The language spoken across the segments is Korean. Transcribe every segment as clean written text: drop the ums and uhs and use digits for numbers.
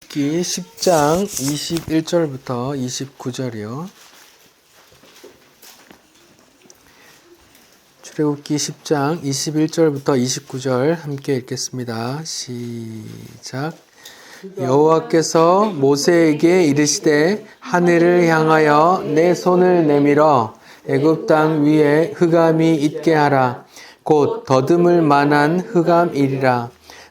출애굽기 10장 21절부터 29절이요. 출애굽기 10장 21절부터 29절 함께 읽겠습니다. 시작. 여호와께서 모세에게 이르시되 하늘을 향하여 내 손을 내밀어 애굽 땅 위에 흑암이 있게 하라. 곧 더듬을 만한 흑암이리라.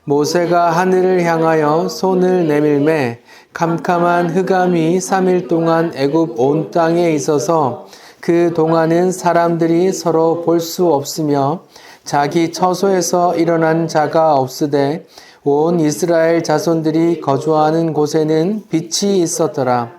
모세가 하늘을 향하여 손을 내밀매 캄캄한 흑암이 3일 동안 애굽 온 땅에 있어서 그 동안은 사람들이 서로 볼 수 없으며 자기 처소에서 일어난 자가 없으되 온 이스라엘 자손들이 거주하는 곳에는 빛이 있었더라.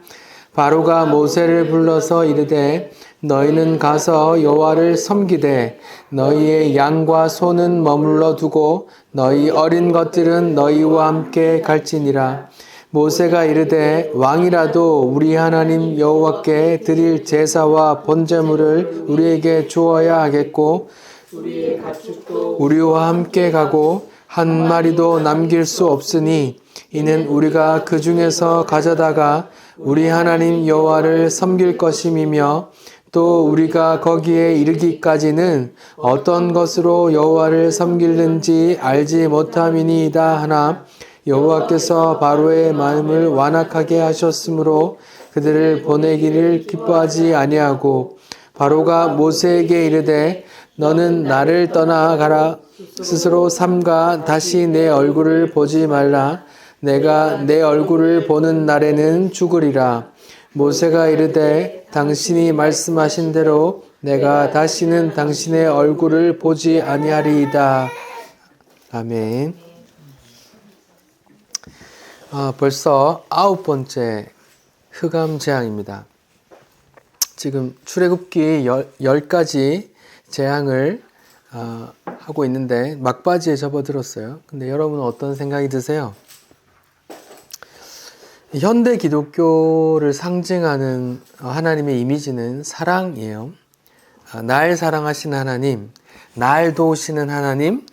바로가 모세를 불러서 이르되 너희는 가서 여호와를 섬기되 너희의 양과 소는 머물러 두고 너희 어린 것들은 너희와 함께 갈지니라. 모세가 이르되 왕이라도 우리 하나님 여호와께 드릴 제사와 번제물을 우리에게 주어야 하겠고 우리의 가축도 우리와 함께 가고 한 마리도 남길 수 없으니 이는 우리가 그 중에서 가져다가 우리 하나님 여호와를 섬길 것임이며 또 우리가 거기에 이르기까지는 어떤 것으로 여호와를 섬기는지 알지 못함이니이다 하나 여호와께서 바로의 마음을 완악하게 하셨으므로 그들을 보내기를 기뻐하지 아니하고 바로가 모세에게 이르되 너는 나를 떠나가라. 스스로 삼가 다시 내 얼굴을 보지 말라. 내가 내 얼굴을 보는 날에는 죽으리라. 모세가 이르되 당신이 말씀하신 대로 내가 다시는 당신의 얼굴을 보지 아니하리이다. 아멘. 벌써 9번째 흑암 재앙입니다. 지금 출애굽기 10가지 재앙을 하고 있는데 막바지에 접어들었어요. 근데 여러분은 어떤 생각이 드세요? 현대 기독교를 상징하는 하나님의 이미지는 사랑이에요. 날 사랑하시는 하나님, 날 도우시는 하나님,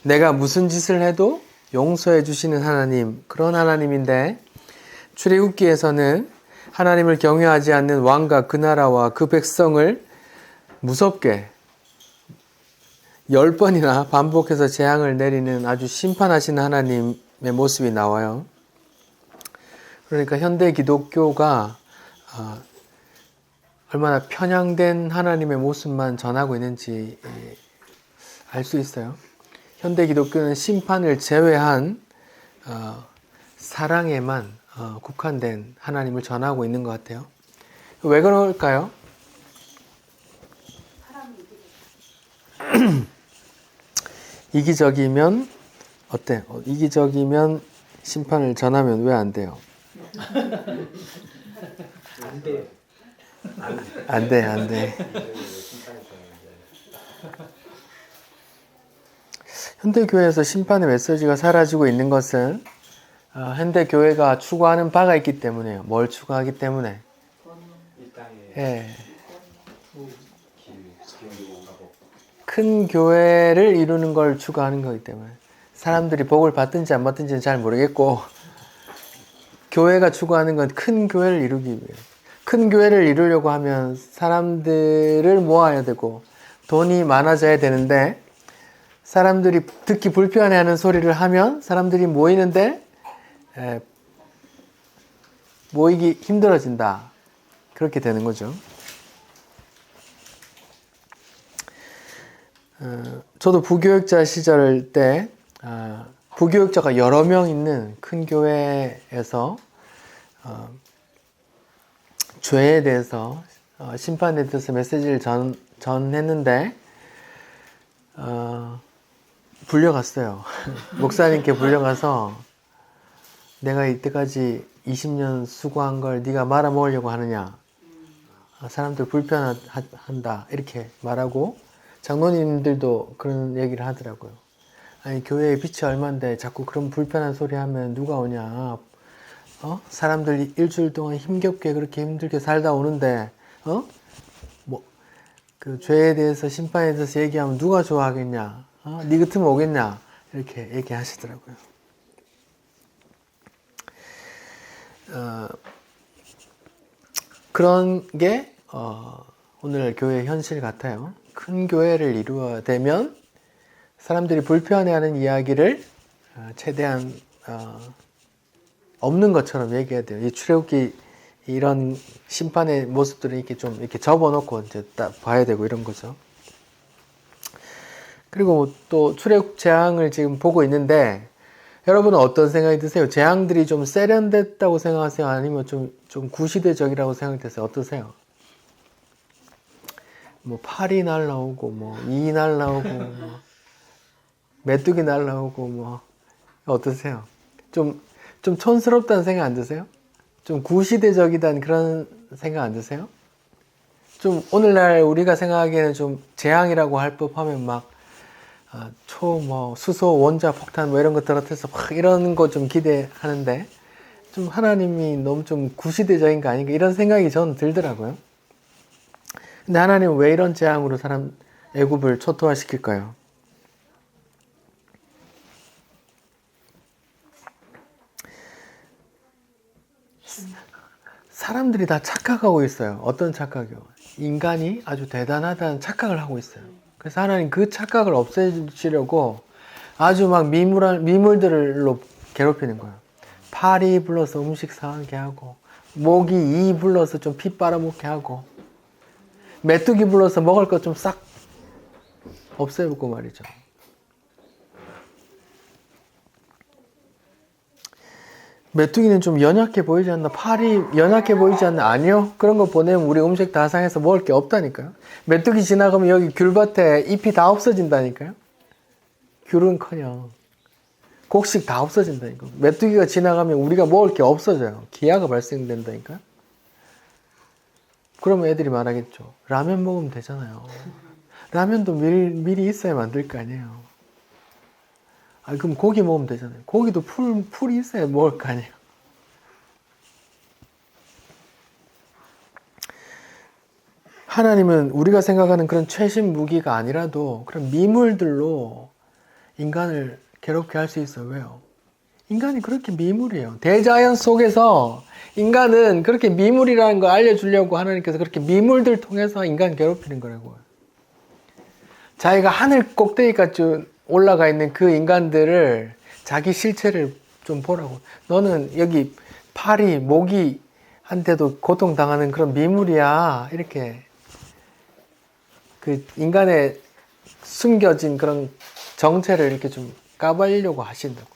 내가 무슨 짓을 해도 용서해 주시는 하나님, 그런 하나님인데 출애굽기에서는 하나님을 경외하지 않는 왕과 그 나라와 그 백성을 무섭게 10번이나 반복해서 재앙을 내리는 아주 심판하시는 하나님의 모습이 나와요. 그러니까 현대 기독교가 얼마나 편향된 하나님의 모습만 전하고 있는지 알 수 있어요. 현대 기독교는 심판을 제외한 사랑에만 국한된 하나님을 전하고 있는 것 같아요. 왜 그럴까요? 이기적이면 어때? 이기적이면 심판을 전하면 왜 안 돼요? 안 돼. 현대교회에서 심판의 메시지가 사라지고 있는 것은 현대교회가 추구하는 바가 있기 때문에요. 뭘 추구하기 때문에? 큰 교회를 이루는 걸 추구하는 거기 때문에 사람들이 복을 받든지 안 받든지는 잘 모르겠고 교회가 추구하는 건 큰 교회를 이루기 위해 큰 교회를 이루려고 하면 사람들을 모아야 되고 돈이 많아져야 되는데 사람들이 듣기 불편해하는 소리를 하면 사람들이 모이는데 모이기 힘들어진다. 그렇게 되는 거죠. 저도 부교육자 시절 때 부교육자가 여러 명 있는 큰 교회에서 죄에 대해서 심판에 대해서 메시지를 전했는데 불려갔어요. 목사님께 불려가서 내가 이때까지 20년 수고한 걸 네가 말아먹으려고 하느냐, 사람들 불편한다 이렇게 말하고 장로님들도 그런 얘기를 하더라고요. 아니 교회의 빛이 얼만데 자꾸 그런 불편한 소리 하면 누가 오냐. 사람들이 일주일 동안 힘겹게 그렇게 힘들게 살다 오는데 그 죄에 대해서 심판에 대해서 얘기하면 누가 좋아하겠냐. 네 같으면 오겠냐. 이렇게 얘기하시더라고요. 그런 게 오늘 교회의 현실 같아요. 큰 교회를 이루어야 되면 사람들이 불편해하는 이야기를 최대한 없는 것처럼 얘기해야 돼요. 이 출애굽기 이런 심판의 모습들을 이렇게 좀 이렇게 접어놓고 이제 딱 봐야 되고 이런 거죠. 그리고 또 출애굽 재앙을 지금 보고 있는데 여러분은 어떤 생각이 드세요? 재앙들이 좀 세련됐다고 생각하세요? 아니면 좀 구시대적이라고 생각되세요? 어떠세요? 뭐 팔이 날라오고 뭐 이 날라오고 뭐 메뚜기 날라오고 뭐 어떠세요? 좀 촌스럽다는 생각 안 드세요? 좀 구시대적이다는 그런 생각 안 드세요? 좀 오늘날 우리가 생각하기에는 좀 재앙이라고 할 법하면 막 수소, 원자, 폭탄 뭐 이런 것 들어서 막 이런 거 좀 기대하는데 좀 하나님이 너무 좀 구시대적인 거 아닌가 이런 생각이 저는 들더라고요. 근데 하나님은 왜 이런 재앙으로 애굽을 초토화시킬까요? 사람들이 다 착각하고 있어요. 어떤 착각이요? 인간이 아주 대단하다는 착각을 하고 있어요. 그래서 하나님 그 착각을 없애주시려고 아주 막 미물들로 괴롭히는 거예요. 파리 불러서 음식 상하게 하고, 모기 이 불러서 좀 피 빨아먹게 하고, 메뚜기 불러서 먹을 것 좀 싹 없애고 말이죠. 메뚜기는 좀 연약해 보이지 않나? 팔이 연약해 보이지 않나? 아니요. 그런 거 보내면 우리 음식 다 상해서 먹을 게 없다니까요. 메뚜기 지나가면 여기 귤밭에 잎이 다 없어진다니까요. 귤은커녕 곡식 다 없어진다니까요. 메뚜기가 지나가면 우리가 먹을 게 없어져요. 기아가 발생된다니까요. 그러면 애들이 말하겠죠. 라면 먹으면 되잖아요. 라면도 미리 있어야 만들 거 아니에요. 그럼 고기 먹으면 되잖아요. 고기도 풀이 있어야 먹을 거 아니에요. 하나님은 우리가 생각하는 그런 최신 무기가 아니라도 그런 미물들로 인간을 괴롭게 할 수 있어요. 왜요? 인간이 그렇게 미물이에요. 대자연 속에서 인간은 그렇게 미물이라는 걸 알려주려고 하나님께서 그렇게 미물들 통해서 인간 괴롭히는 거라고요. 자기가 하늘 꼭대기까지 올라가 있는 그 인간들을 자기 실체를 좀 보라고. 너는 여기 파리, 모기한테도 고통당하는 그런 미물이야. 이렇게 그 인간의 숨겨진 그런 정체를 이렇게 좀 까발려고 하신다고.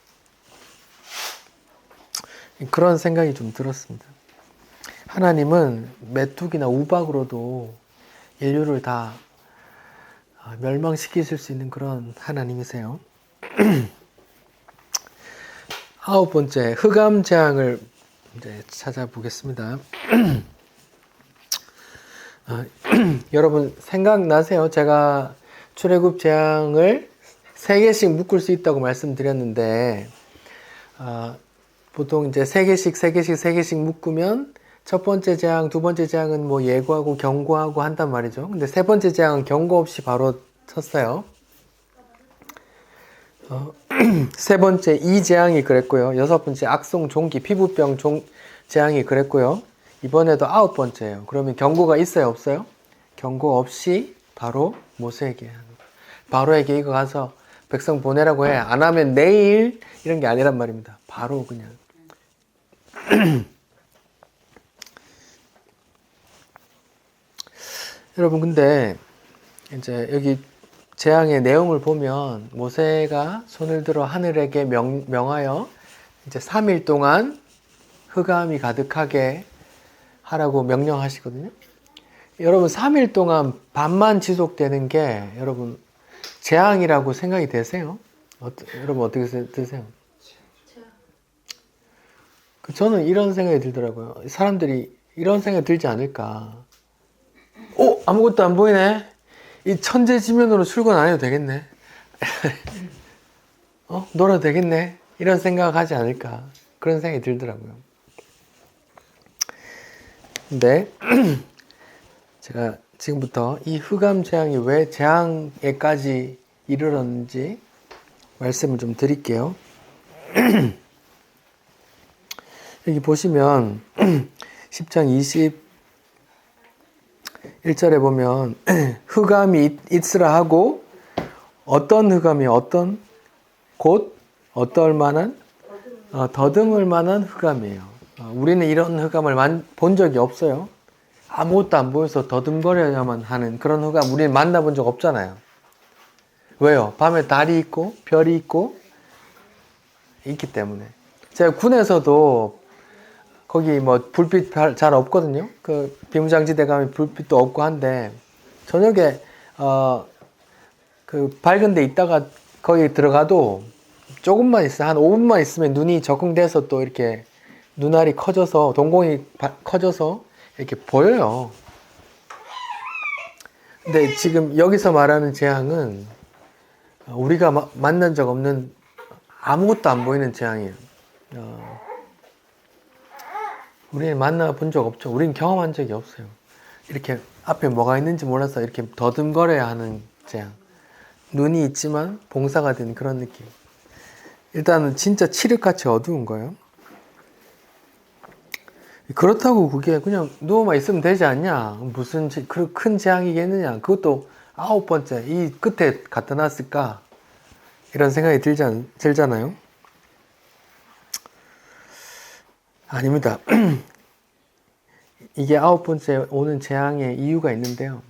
그런 생각이 좀 들었습니다. 하나님은 메뚜기나 우박으로도 인류를 다 멸망시키실 수 있는 그런 하나님이세요. 9번째, 흑암 재앙을 이제 찾아보겠습니다. 여러분 생각나세요? 제가 출애굽 재앙을 3개씩 묶을 수 있다고 말씀드렸는데 보통 이제 3개씩 묶으면 첫 번째 재앙, 두 번째 재앙은 뭐 예고하고 경고하고 한단 말이죠. 근데 세 번째 재앙은 경고 없이 바로 쳤어요. 세 번째 이 재앙이 그랬고요. 6번째 악송 종기 피부병 재앙이 그랬고요. 이번에도 9번째예요. 그러면 경고가 있어요, 없어요? 경고 없이 바로 모세에게 바로에게 이거 가서 백성 보내라고 해. 안 하면 내일 이런 게 아니란 말입니다. 바로 그냥 여러분 근데 이제 여기 재앙의 내용을 보면 모세가 손을 들어 하늘에게 명하여 이제 3일 동안 흑암이 가득하게 하라고 명령하시거든요. 여러분 3일 동안 밤만 지속되는 게 여러분 재앙이라고 생각이 되세요? 여러분 어떻게 드세요? 저는 이런 생각이 들더라고요. 사람들이 이런 생각이 들지 않을까. 아무것도 안 보이네. 이 천재지면으로 출근 안 해도 되겠네. 놀아도 되겠네. 이런 생각하지 않을까. 그런 생각이 들더라고요. 근데 제가 지금부터 이 흑암 재앙이 왜 재앙에까지 이르렀는지 말씀을 좀 드릴게요. 여기 보시면 10장 21절에 보면 흑암이 있으라 하고 어떤 흑암이 어떤 곧 어떨 만한 더듬을 만한 흑암이에요. 우리는 이런 흑암을 본 적이 없어요. 아무것도 안 보여서 더듬거려야만 하는 그런 흑암 우리는 만나본 적 없잖아요. 왜요? 밤에 달이 있고 별이 있기 때문에. 제가 군에서도 거기 뭐 불빛 잘 없거든요. 그 비무장지대 가면 불빛도 없고 한데 저녁에 그 밝은 데 있다가 거기 들어가도 조금만 있어요. 한 5분만 있으면 눈이 적응돼서 또 이렇게 눈알이 커져서 동공이 커져서 이렇게 보여요. 근데 지금 여기서 말하는 재앙은 우리가 만난 적 없는 아무것도 안 보이는 재앙이에요. 우리는 만나본 적 없죠. 우리는 경험한 적이 없어요. 이렇게 앞에 뭐가 있는지 몰라서 이렇게 더듬거려야 하는 재앙. 눈이 있지만 봉사가 된 그런 느낌. 일단은 진짜 칠흑같이 어두운 거예요. 그렇다고 그게 그냥 누워만 있으면 되지 않냐? 무슨 큰 재앙이겠느냐? 그것도 9번째 이 끝에 갖다 놨을까? 이런 생각이 들잖아요. 아닙니다. 이게 9번째 오는 재앙의 이유가 있는데요.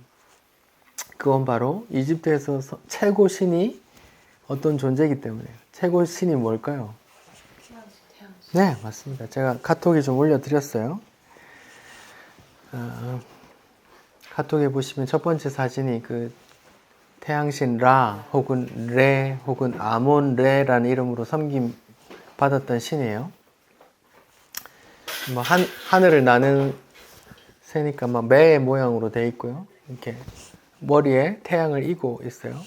그건 바로 이집트에서 최고 신이 어떤 존재이기 때문에요. 최고 신이 뭘까요? 네, 맞습니다. 제가 카톡에 좀 올려드렸어요. 카톡에 보시면 첫 번째 사진이 그 태양신 라 혹은 레 혹은 아몬 레라는 이름으로 섬김 받았던 신이에요. 뭐 하늘을 나는 새니까 막 매 모양으로 되어 있고요. 이렇게 머리에 태양을 이고 있어요.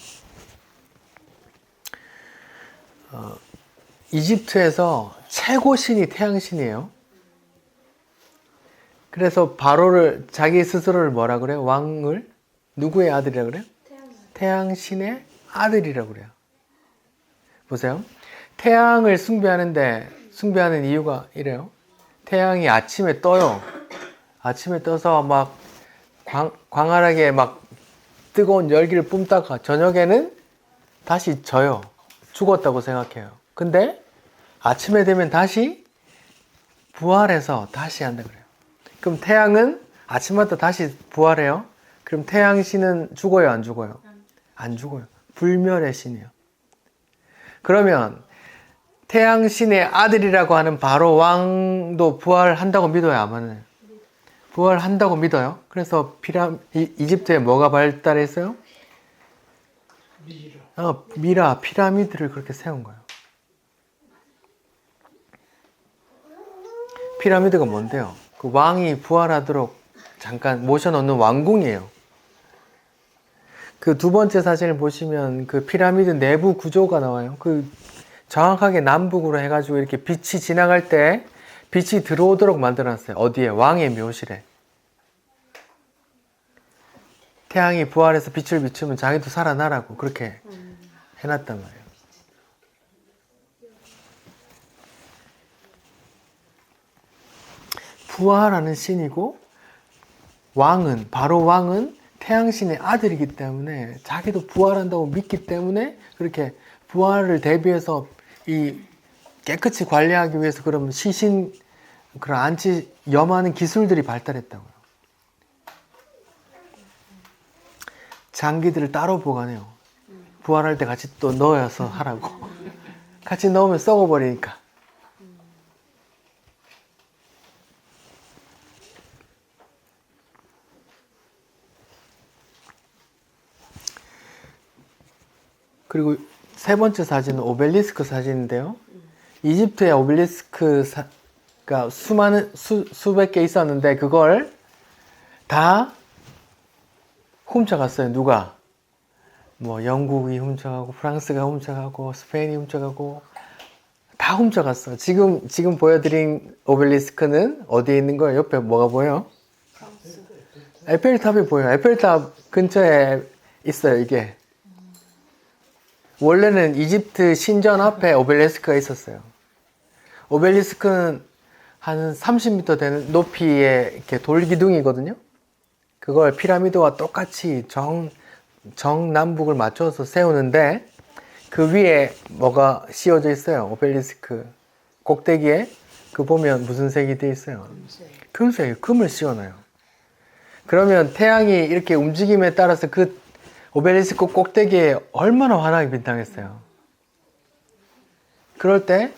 이집트에서 최고 신이 태양신이에요. 그래서 바로를 자기 스스로를 뭐라 그래요? 왕을 누구의 아들이라 그래요? 태양신의 아들이라고 그래요. 보세요. 태양을 숭배하는 이유가 이래요. 태양이 아침에 떠요. 아침에 떠서 막 광활하게 막 뜨거운 열기를 뿜다가 저녁에는 다시 져요. 죽었다고 생각해요. 근데 아침에 되면 다시 부활해서 다시 한다 그래요. 그럼 태양은 아침마다 다시 부활해요. 그럼 태양신은 죽어요, 안 죽어요? 안 죽어요. 불멸의 신이에요. 그러면 태양신의 아들이라고 하는 바로 왕도 부활한다고 믿어요, 안 믿어요? 부활한다고 믿어요. 그래서 이집트에 뭐가 발달했어요? 미라, 피라미드를 그렇게 세운 거예요. 피라미드가 뭔데요? 그 왕이 부활하도록 잠깐 모셔놓는 왕궁이에요. 그 두 번째 사진을 보시면 그 피라미드 내부 구조가 나와요. 그 정확하게 남북으로 해가지고 이렇게 빛이 지나갈 때 빛이 들어오도록 만들어놨어요. 어디에? 왕의 묘실에. 태양이 부활해서 빛을 비추면 자기도 살아나라고 그렇게 해놨단 말이에요. 부활하는 신이고 바로 왕은 태양신의 아들이기 때문에 자기도 부활한다고 믿기 때문에 그렇게 부활을 대비해서 이 깨끗이 관리하기 위해서 그러면 그런 안치 염하는 기술들이 발달했다고요. 장기들을 따로 보관해요. 부활할 때 같이 또 넣어서 하라고. 같이 넣으면 썩어버리니까. 그리고 세 번째 사진은 오벨리스크 사진인데요. 이집트에 오벨리스크가 수백 개 있었는데 그걸 다 훔쳐갔어요. 누가? 뭐 영국이 훔쳐가고 프랑스가 훔쳐가고 스페인이 훔쳐가고 다 훔쳐갔어. 지금 보여드린 오벨리스크는 어디에 있는 거예요? 옆에 뭐가 보여요? 에펠탑이 보여요. 에펠탑 근처에 있어요. 이게. 원래는 이집트 신전 앞에 오벨리스크가 있었어요. 오벨리스크는 한 30m 되는 높이의 이렇게 돌기둥이거든요. 그걸 피라미드와 똑같이 정남북을 맞춰서 세우는데 그 위에 뭐가 씌워져 있어요. 오벨리스크 꼭대기에 그 보면 무슨 색이 돼 있어요? 금색이에요. 금을 씌워놔요. 그러면 태양이 이렇게 움직임에 따라서 그 오벨리스크 꼭대기에 얼마나 환하게 빛나겠어요. 그럴 때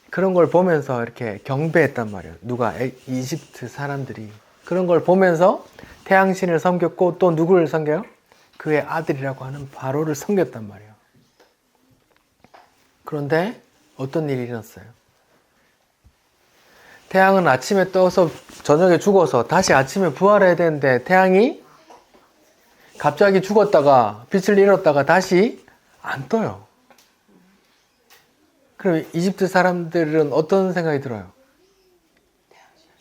그런 걸 보면서 이렇게 경배했단 말이에요. 누가? 이집트 사람들이. 그런 걸 보면서 태양신을 섬겼고 또 누구를 섬겨요? 그의 아들이라고 하는 바로를 섬겼단 말이에요. 그런데 어떤 일이 일어났어요? 태양은 아침에 떠서 저녁에 죽어서 다시 아침에 부활해야 되는데 태양이 갑자기 죽었다가 빛을 잃었다가 다시 안 떠요. 그럼 이집트 사람들은 어떤 생각이 들어요?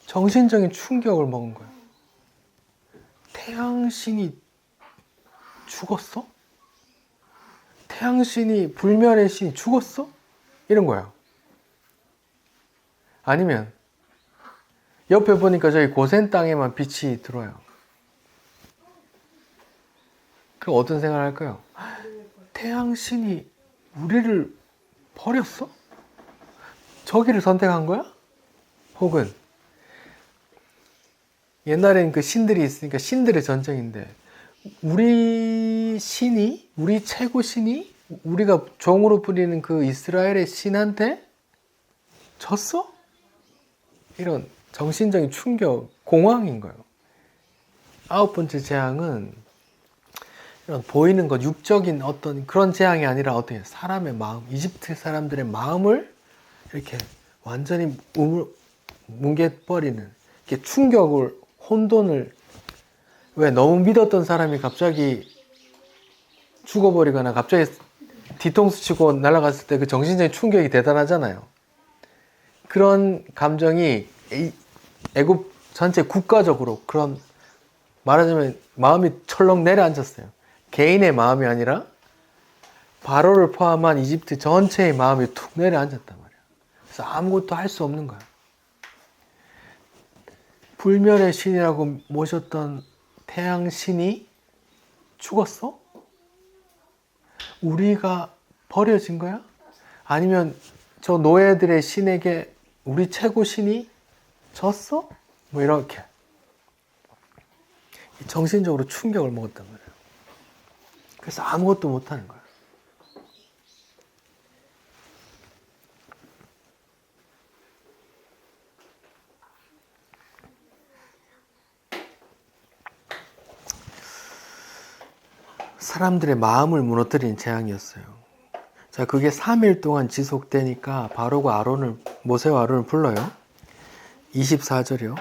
정신적인 충격을 먹은 거예요. 태양신이 죽었어? 태양신이, 불멸의 신이 죽었어? 이런 거예요. 아니면 옆에 보니까 저희 고센 땅에만 빛이 들어와요. 그럼 어떤 생각을 할까요? 태양신이 우리를 버렸어? 저기를 선택한 거야? 혹은 옛날에는 그 신들이 있으니까 신들의 전쟁인데 우리 신이, 우리 최고 신이 우리가 종으로 부리는 그 이스라엘의 신한테 졌어? 이런 정신적인 충격, 공황인 거예요. 9번째 재앙은 이런 보이는 것, 육적인 어떤 그런 재앙이 아니라 어떻게 사람의 마음, 이집트 사람들의 마음을 이렇게 완전히 뭉개버리는 이렇게 충격을, 혼돈을, 왜 너무 믿었던 사람이 갑자기 죽어버리거나 갑자기 뒤통수 치고 날아갔을 때 그 정신적인 충격이 대단하잖아요. 그런 감정이 애굽 전체 국가적으로 그런, 말하자면 마음이 철렁 내려앉았어요. 개인의 마음이 아니라 바로를 포함한 이집트 전체의 마음이 툭 내려앉았단 말이에요. 그래서 아무것도 할 수 없는 거예요. 불멸의 신이라고 모셨던 태양 신이 죽었어? 우리가 버려진 거야? 아니면 저 노예들의 신에게 우리 최고 신이 졌어? 뭐 이렇게 정신적으로 충격을 먹었단 말이에요. 그래서 아무것도 못하는 거예요. 사람들의 마음을 무너뜨린 재앙이었어요. 자, 그게 3일 동안 지속되니까 바로가 모세와 아론을 불러요. 24절이요.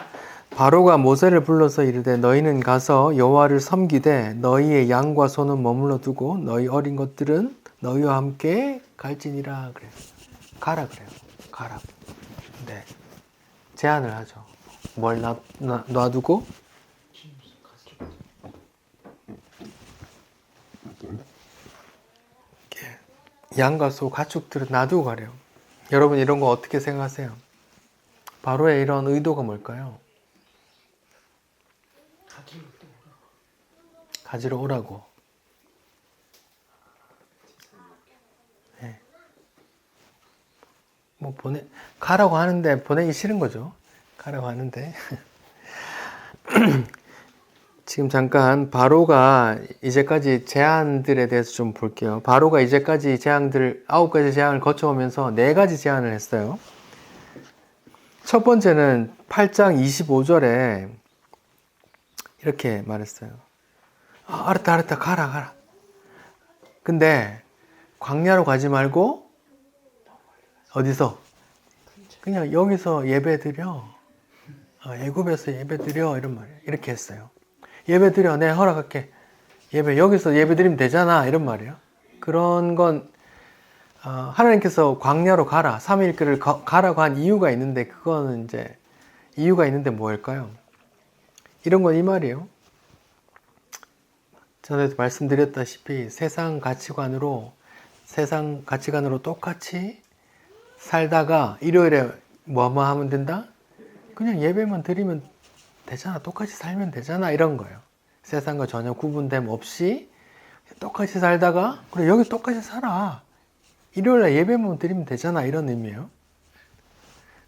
바로가 모세를 불러서 이르되 너희는 가서 여호와를 섬기되 너희의 양과 소는 머물러 두고 너희 어린 것들은 너희와 함께 갈지니라 그래요. 가라 그래요. 가라. 네. 제안을 하죠. 뭘 놔두고? 양과 소, 가축들을 놔두고 가래요. 여러분 이런 거 어떻게 생각하세요? 바로의 이런 의도가 뭘까요? 가지러 오라고. 네. 뭐 가라고 하는데 보내기 싫은 거죠. 가라고 하는데. 지금 잠깐 바로가 이제까지 재앙들에 대해서 좀 볼게요. 바로가 이제까지 재앙들 9가지 재앙을 거쳐오면서 4가지 재앙을 했어요. 첫 번째는 8장 25절에 이렇게 말했어요. 알았다 가라. 근데 광야로 가지 말고 어디서? 그냥 여기서 예배드려. 애굽에서 예배드려 이런 말이에요. 이렇게 했어요. 예배드려, 내가 허락할게. 여기서 예배드리면 되잖아 이런 말이에요. 그런 건 하나님께서 광야로 가라, 3일길을 가라고 한 이유가 있는데 그거는 이제 이유가 있는데 뭘까요? 이런 건 이 말이에요. 전에도 말씀드렸다시피 세상 가치관으로 똑같이 살다가 일요일에 뭐뭐 하면 된다? 그냥 예배만 드리면 되잖아. 똑같이 살면 되잖아. 이런 거예요. 세상과 전혀 구분됨 없이 똑같이 살다가 그래 여기 똑같이 살아. 일요일날 예배만 드리면 되잖아. 이런 의미예요.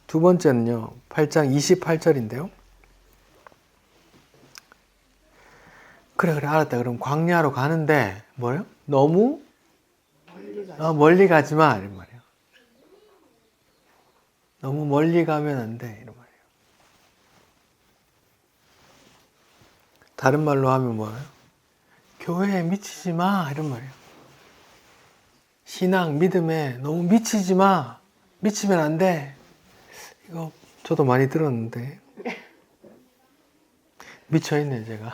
두 번째는요. 8장 28절인데요. 그래 알았다. 그럼 광야로 가는데 뭐예요? 너무 멀리 가지 마. 이런 말이에요. 너무 멀리 가면 안 돼. 이런 말이에요. 다른 말로 하면 뭐예요? 교회에 미치지 마. 이런 말이에요. 신앙, 믿음에 너무 미치지 마. 미치면 안 돼. 이거 저도 많이 들었는데 미쳐있네 제가.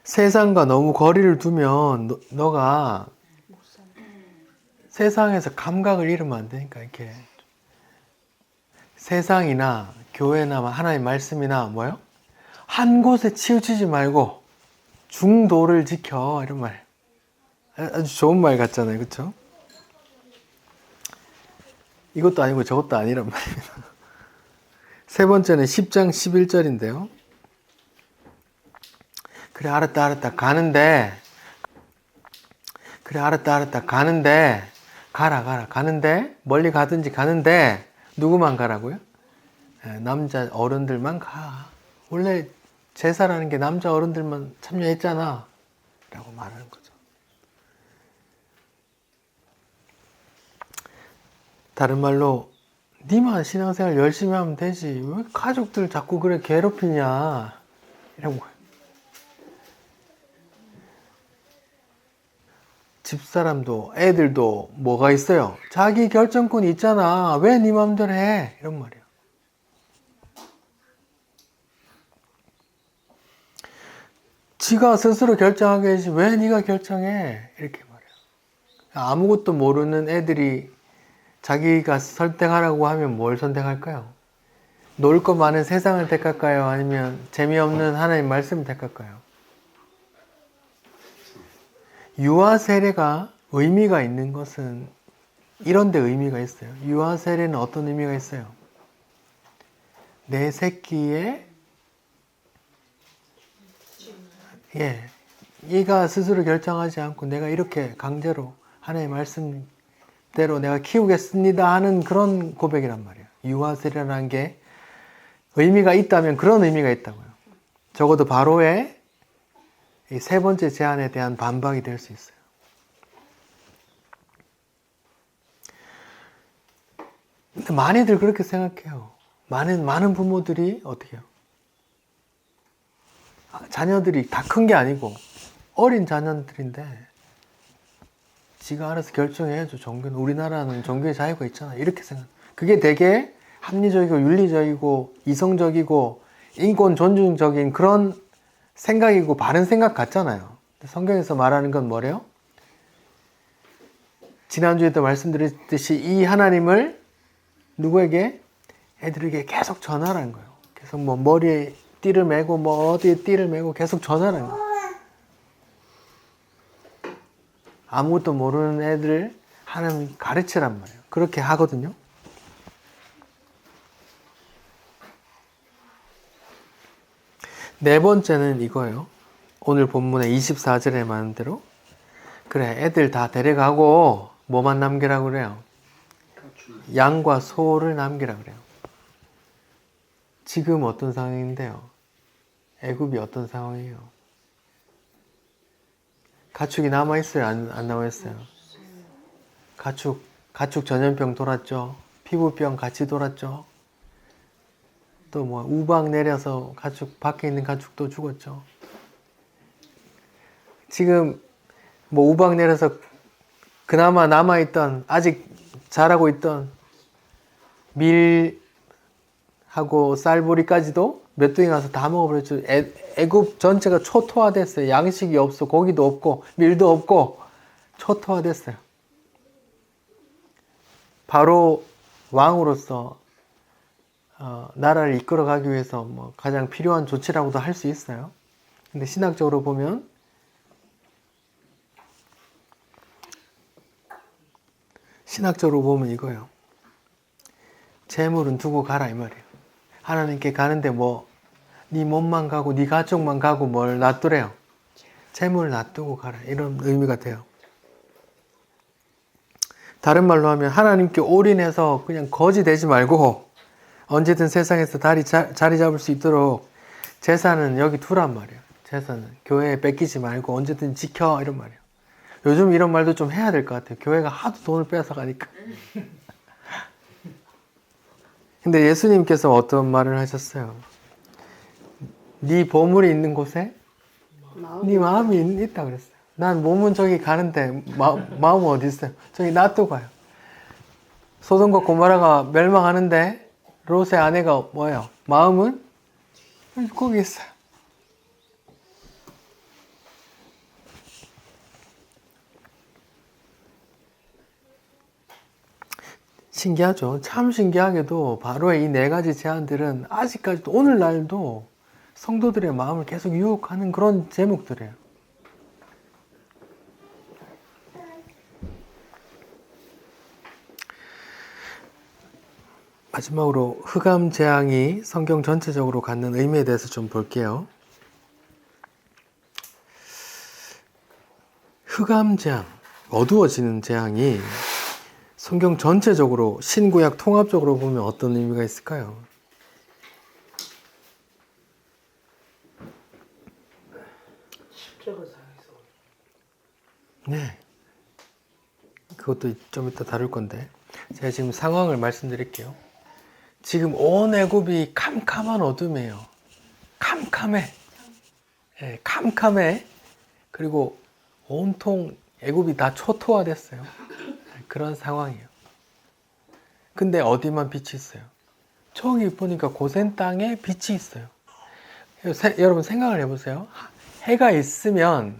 세상과 너무 거리를 두면 너가 세상에서 감각을 잃으면 안 되니까 이렇게 세상이나 교회나 하나님 말씀이나 뭐요? 한 곳에 치우치지 말고 중도를 지켜 이런 말. 아주 좋은 말 같잖아요, 그렇죠? 이것도 아니고 저것도 아니란 말입니다. 세 번째는 10장 11절인데요. 그래 알았다 가는데 그래 알았다 가는데 가라 가는데 멀리 가든지 가는데 누구만 가라고요? 남자 어른들만 가. 원래 제사라는 게 남자 어른들만 참여했잖아 라고 말하는 거죠. 다른 말로 니만 신앙생활 열심히 하면 되지 왜 가족들 자꾸 그래 괴롭히냐 이런 거예요. 집사람도 애들도 뭐가 있어요? 자기 결정권이 있잖아. 왜 네 마음대로 해? 이런 말이에요. 지가 스스로 결정하게 해야지 왜 네가 결정해? 이렇게 말해요. 아무것도 모르는 애들이 자기가 선택하라고 하면 뭘 선택할까요? 놀 거 많은 세상을 택할까요? 아니면 재미없는 하나님 말씀을 택할까요? 유아 세례가 의미가 있는 것은 이런 데 의미가 있어요. 유아 세례는 어떤 의미가 있어요? 내 새끼의 얘가 스스로 결정하지 않고 내가 이렇게 강제로 하나님의 말씀대로 내가 키우겠습니다 하는 그런 고백이란 말이에요. 유아 세례라는 게 의미가 있다면 그런 의미가 있다고요. 적어도 바로의 이 세 번째 제안에 대한 반박이 될 수 있어요. 근데 많이들 그렇게 생각해요. 많은 부모들이 어떻게 해요? 자녀들이 다 큰 게 아니고 어린 자녀들인데 지가 알아서 결정해야죠. 종교는 우리나라는 종교의 자유가 있잖아. 이렇게 생각. 그게 되게 합리적이고 윤리적이고 이성적이고 인권 존중적인 그런 생각이고 바른 생각 같잖아요. 성경에서 말하는 건 뭐래요? 지난주에도 말씀드렸듯이 이 하나님을 누구에게? 애들에게 계속 전하라는 거예요. 계속 뭐 머리에 띠를 매고 뭐 어디에 띠를 매고 계속 전하라는 거예요. 아무것도 모르는 애들 하나님 가르치란 말이에요. 그렇게 하거든요. 네 번째는 이거예요. 오늘 본문의 24절에 말한 대로 그래 애들 다 데려가고 뭐만 남기라고 그래요? 양과 소를 남기라 그래요. 지금 어떤 상황인데요? 애굽이 어떤 상황이에요? 가축이 남아있어요? 안 남아있어요? 가축 전염병 돌았죠? 피부병 같이 돌았죠? 또 뭐 우박 내려서 가축 밖에 있는 가축도 죽었죠? 지금 뭐 우박 내려서 그나마 남아있던 아직 자라고 있던 밀하고 쌀보리까지도 몇 동이 가서 다 먹어버렸죠. 애굽 전체가 초토화됐어요. 양식이 없어. 고기도 없고 밀도 없고 초토화됐어요. 바로 왕으로서 나라를 이끌어가기 위해서 뭐 가장 필요한 조치라고도 할 수 있어요. 근데 신학적으로 보면 이거예요. 재물은 두고 가라 이 말이에요. 하나님께 가는데 뭐 네 몸만 가고 네 가족만 가고 뭘 놔두래요. 재물을 놔두고 가라 이런 의미가 돼요. 다른 말로 하면 하나님께 올인해서 그냥 거지 되지 말고 언제든 세상에서 자리 잡을 수 있도록 재산은 여기 두란 말이에요. 재산은 교회에 뺏기지 말고 언제든 지켜 이런 말이에요. 요즘 이런 말도 좀 해야 될 것 같아요. 교회가 하도 돈을 뺏어 가니까. 근데 예수님께서 어떤 말을 하셨어요? 네 보물이 있는 곳에 네 마음이 있다 그랬어요. 난 몸은 저기 가는데 마음은 어디 있어요? 저기 놔두고 가요. 소돔과 고모라가 멸망하는데 롯의 아내가 뭐예요? 마음은 거기 있어요. 신기하죠? 참 신기하게도 바로의 이 네 가지 제안들은 아직까지도 오늘날도 성도들의 마음을 계속 유혹하는 그런 제목들이에요. 마지막으로 흑암 재앙이 성경 전체적으로 갖는 의미에 대해서 좀 볼게요. 흑암 재앙, 어두워지는 재앙이 성경 전체적으로 신구약 통합적으로 보면 어떤 의미가 있을까요? 십자가상에서. 네. 그것도 좀 이따 다룰 건데 제가 지금 상황을 말씀드릴게요. 지금 온 애굽이 캄캄한 어둠이에요. 캄캄해. 네, 캄캄해. 그리고 온통 애굽이 다 초토화됐어요. 그런 상황이에요. 근데 어디만 빛이 있어요? 저기 보니까 고센 땅에 빛이 있어요. 여러분 생각을 해보세요. 해가 있으면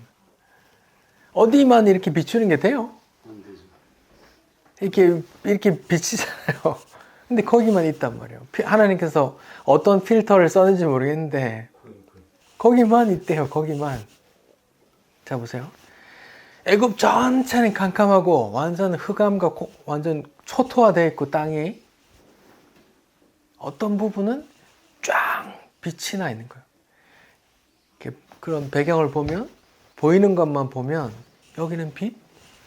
어디만 이렇게 비추는 게 돼요? 안 되죠. 이렇게 비치잖아요. 근데 거기만 있단 말이에요. 하나님께서 어떤 필터를 썼는지 모르겠는데 거기만 있대요. 거기만. 자 보세요. 애굽 전체는 캄캄하고 완전 흑암과 완전 초토화되어 있고 땅이 어떤 부분은 쫙 빛이 나 있는 거예요. 그런 배경을 보면 보이는 것만 보면 여기는 빛,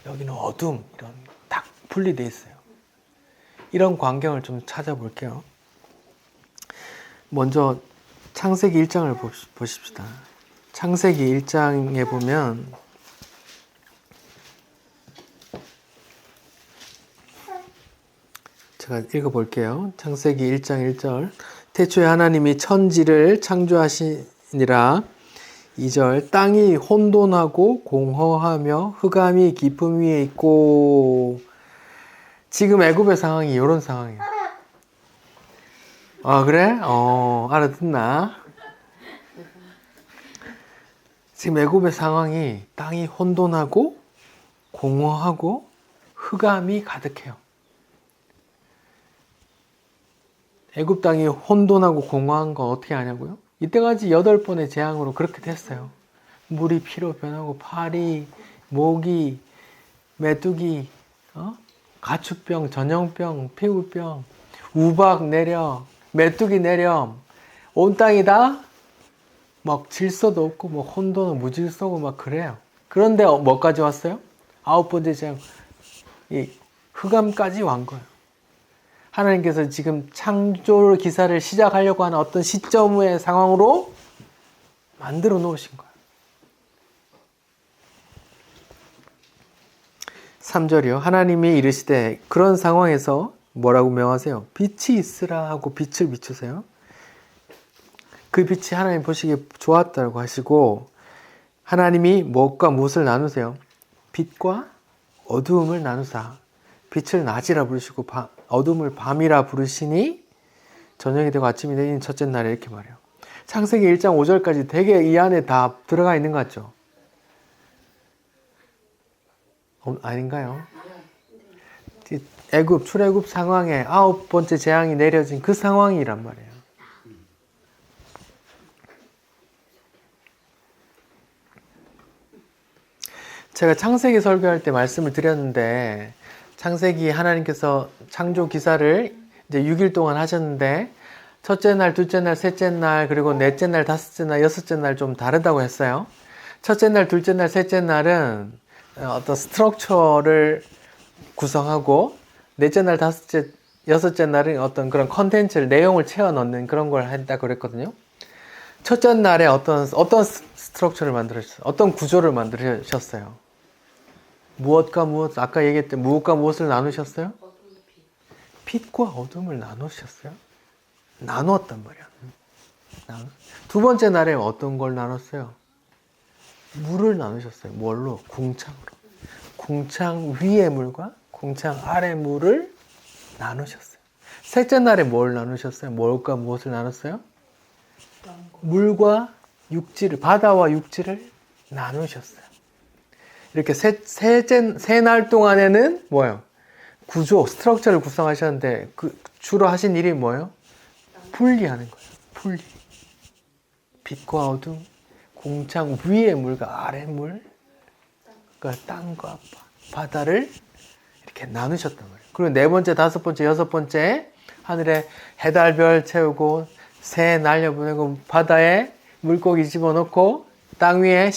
여기는 어둠 이런 딱 분리되어 있어요. 이런 광경을 좀 찾아볼게요. 먼저 창세기 1장을 보십시다. 창세기 1장에 보면 제가 읽어볼게요. 창세기 1장 1절 태초에 하나님이 천지를 창조하시니라. 2절 땅이 혼돈하고 공허하며 흑암이 깊음 위에 있고. 지금 애굽의 상황이 이런 상황이에요. 아 그래? 알아듣나? 지금 애굽의 상황이 땅이 혼돈하고 공허하고 흑암이 가득해요. 애굽 땅이 혼돈하고 공허한 거 어떻게 아냐고요? 이때까지 8번의 재앙으로 그렇게 됐어요. 물이 피로 변하고 파리, 모기, 메뚜기, 가축병, 전염병, 피부병, 우박 내려, 메뚜기 내려, 온 땅이 다 막 질서도 없고 뭐 혼돈은 무질서고 막 그래요. 그런데 뭐까지 왔어요? 9번째 재앙, 이 흑암까지 온 거예요. 하나님께서 지금 창조 기사를 시작하려고 하는 어떤 시점의 상황으로 만들어 놓으신 거예요. 3절이요. 하나님이 이르시되 그런 상황에서 뭐라고 명하세요? 빛이 있으라 하고 빛을 비추세요. 그 빛이 하나님 보시기에 좋았다고 하시고 하나님이 무엇과 무엇을 나누세요? 빛과 어두움을 나누사 빛을 낮이라 부르시고 어둠을 밤이라 부르시니 저녁이 되고 아침이 되는 첫째 날에 이렇게 말해요. 창세기 1장 5절까지 되게 이 안에 다 들어가 있는 것 같죠? 아닌가요? 애굽, 출애굽 상황에 9번째 재앙이 내려진 그 상황이란 말이에요. 제가 창세기 설교할 때 말씀을 드렸는데 창세기 하나님께서 창조 기사를 이제 6일 동안 하셨는데 첫째 날, 둘째 날, 셋째 날, 그리고 넷째 날, 다섯째 날, 여섯째 날 좀 다르다고 했어요. 첫째 날, 둘째 날, 셋째 날은 어떤 스트럭처를 구성하고 넷째 날, 다섯째, 여섯째 날은 어떤 그런 컨텐츠를, 내용을 채워 넣는 그런 걸 한다고 그랬거든요. 첫째 날에 어떤 스트럭처를 만들으셨어요? 어떤 구조를 만드셨어요? 무엇과 무엇, 아까 얘기했던 무엇과 무엇을 나누셨어요? 빛과 어둠을 나누셨어요? 나누었단 말이야. 두 번째 날에 어떤 걸 나눴어요? 물을 나누셨어요. 뭘로? 궁창으로. 궁창 위의 물과 궁창 아래 물을 나누셨어요. 셋째 날에 뭘 나누셨어요? 뭘과 무엇을 나눴어요? 물과 육지를, 바다와 육지를 나누셨어요. 이렇게 세 날 동안에는 뭐예요? 구조, 스트럭처를 구성하셨는데 주로 하신 일이 뭐예요? 분리하는 거예요. 분리. 빛과 어둠, 궁창 위의 물과 아래 물, 그러니까 땅과 바다를 이렇게 나누셨단 말이에요. 그리고 네 번째, 다섯 번째, 여섯 번째 하늘에 해달별 채우고 새 날려보내고 바다에 물고기 집어넣고 땅 위에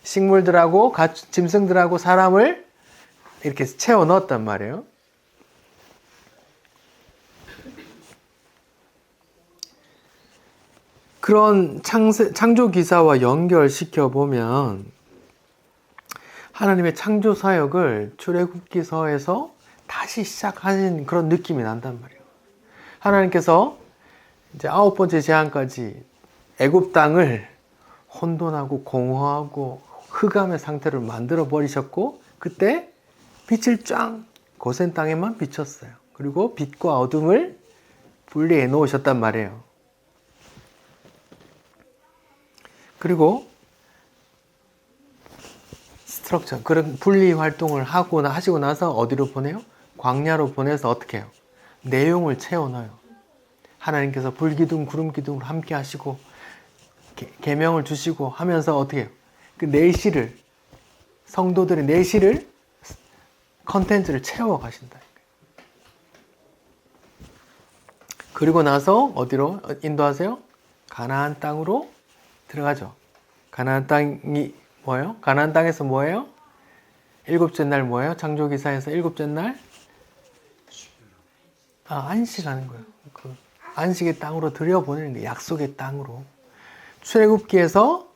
식물들하고 짐승들하고 사람을 이렇게 채워 넣었단 말이에요. 그런 창조 기사와 연결시켜 보면 하나님의 창조 사역을 출애굽기서에서 다시 시작하신 그런 느낌이 난단 말이에요. 하나님께서 이제 9번째 재앙까지 애굽 땅을 혼돈하고 공허하고 흑암의 상태를 만들어 버리셨고, 그때 빛을 쫙 고센 땅에만 비쳤어요. 그리고 빛과 어둠을 분리해 놓으셨단 말이에요. 그리고 스트럭처, 그런 분리 활동을 하시고 나서 어디로 보내요? 광야로 보내서 어떻게 해요? 내용을 채워 넣어요. 하나님께서 불기둥, 구름기둥을 함께 하시고 계명을 주시고 하면서 어떻게 해요? 그 내실을, 성도들의 내실을, 컨텐츠를 채워 가신다. 그리고 나서 어디로 인도하세요? 가나안 땅으로 들어가죠. 가나안 땅이 뭐예요? 가나안 땅에서 뭐예요? 일곱째 날 뭐예요? 창조기사에서 일곱째 날 안식하는 거예요. 그 안식의 땅으로 들여보내는 게, 약속의 땅으로. 출애굽기에서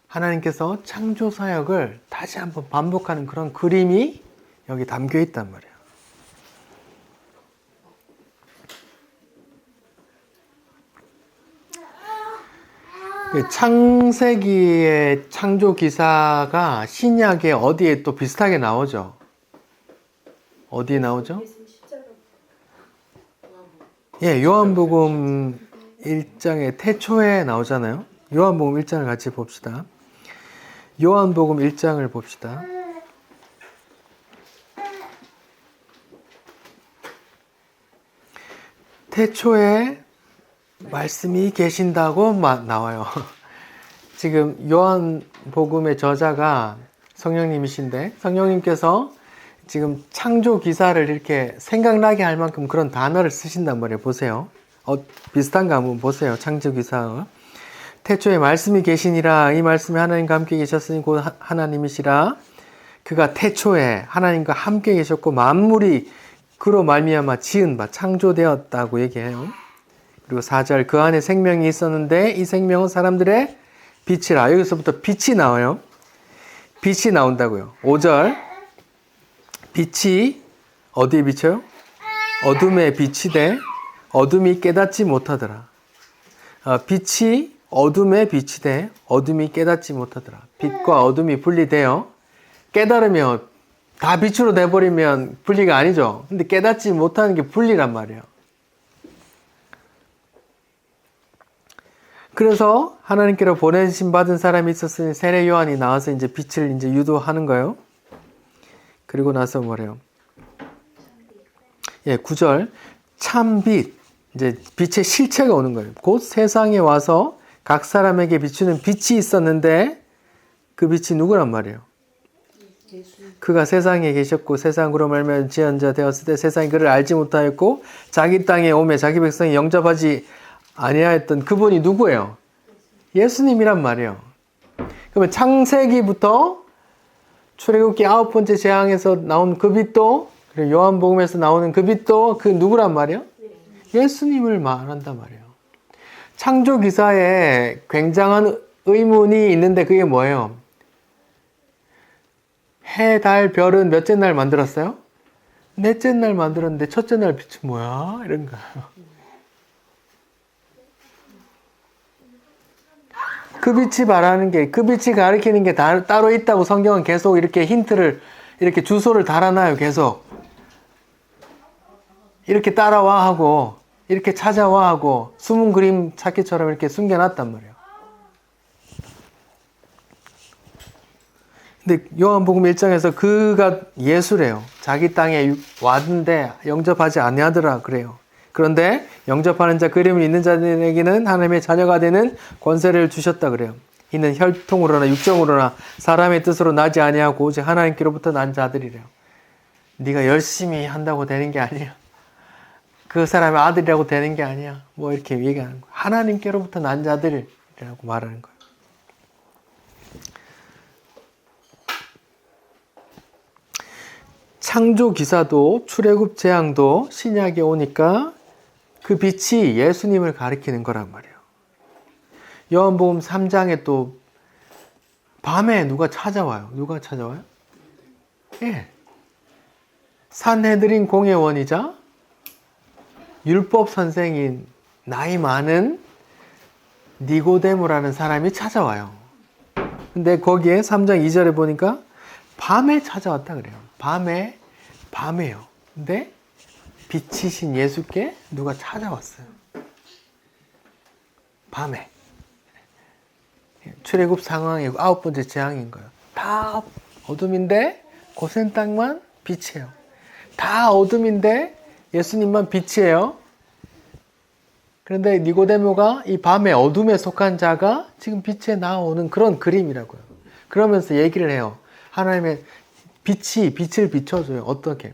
하나님께서 창조 사역을 다시 한번 반복하는 그런 그림이 여기 담겨 있단 말이에요. 창세기의 창조 기사가 신약에 어디에 또 비슷하게 나오죠? 어디에 나오죠? 예, 요한복음 1장의 태초에 나오잖아요. 요한복음 1장을 같이 봅시다. 요한복음 1장을 봅시다. 태초에 말씀이 계신다고 나와요. 지금 요한복음의 저자가 성령님이신데, 성령님께서 지금 창조 기사를 이렇게 생각나게 할 만큼 그런 단어를 쓰신단 말이에요. 보세요. 비슷한가 한번 보세요. 창조 기사. 태초에 말씀이 계시니라. 이 말씀이 하나님과 함께 계셨으니 곧 하나님이시라. 그가 태초에 하나님과 함께 계셨고 만물이 그로 말미암아 지은 바 창조되었다고 얘기해요. 그리고 4절, 그 안에 생명이 있었는데 이 생명은 사람들의 빛이라. 여기서부터 빛이 나와요. 빛이 나온다고요. 5절, 빛이 어디에 비쳐요? 어둠에 빛이 돼 어둠이 깨닫지 못하더라. 빛이 어둠에 빛이 돼 어둠이 깨닫지 못하더라. 빛과 어둠이 분리돼요. 깨달으면 다 빛으로 돼버리면 분리가 아니죠. 근데 깨닫지 못하는 게 분리란 말이에요. 그래서 하나님께로 보내심 받은 사람이 있었으니 세례 요한이 나와서 이제 빛을 이제 유도하는 거예요. 그리고 나서 뭐래요? 예, 9절. 참빛. 이제 빛의 실체가 오는 거예요. 곧 세상에 와서 각 사람에게 비추는 빛이 있었는데 그 빛이 누구란 말이에요? 그가 세상에 계셨고 세상으로 말미암아 지은 자 되었을 때 세상이 그를 알지 못하였고 자기 땅에 오매 자기 백성이 영접하지 아니하였던 그분이 누구예요? 예수님이란 말이에요. 그러면 창세기부터 출애굽기 9번째 재앙에서 나온 그 빛도 그리고 요한복음에서 나오는 그 빛도 그 누구란 말이에요? 예수님을 말한단 말이에요. 창조기사에 굉장한 의문이 있는데 그게 뭐예요? 해, 달, 별은 몇째 날 만들었어요? 넷째 날 만들었는데 첫째 날 빛은 뭐야? 이런 거예요. 그 빛이 말하는 게, 그 빛이 가리키는 게 따로 있다고 성경은 계속 이렇게 힌트를, 이렇게 주소를 달아놔요, 계속. 이렇게 따라와 하고, 이렇게 찾아와 하고, 숨은 그림 찾기처럼 이렇게 숨겨놨단 말이에요. 근데 요한복음 1장에서 그가 예수래요. 자기 땅에 왔는데 영접하지 아니하더라 그래요. 그런데 영접하는 자, 그 이름을 있는 자들에게는 하나님의 자녀가 되는 권세를 주셨다 그래요. 이는 혈통으로나 육정으로나 사람의 뜻으로 나지 아니하고 오직 하나님께로부터 난 자들이래요. 네가 열심히 한다고 되는 게 아니야. 그 사람의 아들이라고 되는 게 아니야. 뭐 이렇게 얘기하는 거예요. 하나님께로부터 난 자들이라고 말하는 거예요. 창조 기사도 출애굽 재앙도 신약에 오니까 그 빛이 예수님을 가리키는 거란 말이에요. 요한복음 3장에 또 밤에 누가 찾아와요? 누가 찾아와요? 예. 산헤드린 공회원이자 율법 선생인 나이 많은 니고데모라는 사람이 찾아와요. 근데 거기에 3장 2절에 보니까 밤에 찾아왔다 그래요. 밤에요. 근데 빛이신 예수께 누가 찾아왔어요. 밤에. 출애굽 상황이고 9번째 재앙인 거예요. 다 어둠인데 고센 땅만 빛이에요. 다 어둠인데 예수님만 빛이에요. 그런데 니고데모가 이 밤에 어둠에 속한 자가 지금 빛에 나오는 그런 그림이라고요. 그러면서 얘기를 해요. 하나님의 빛을 비춰줘요. 어떻게?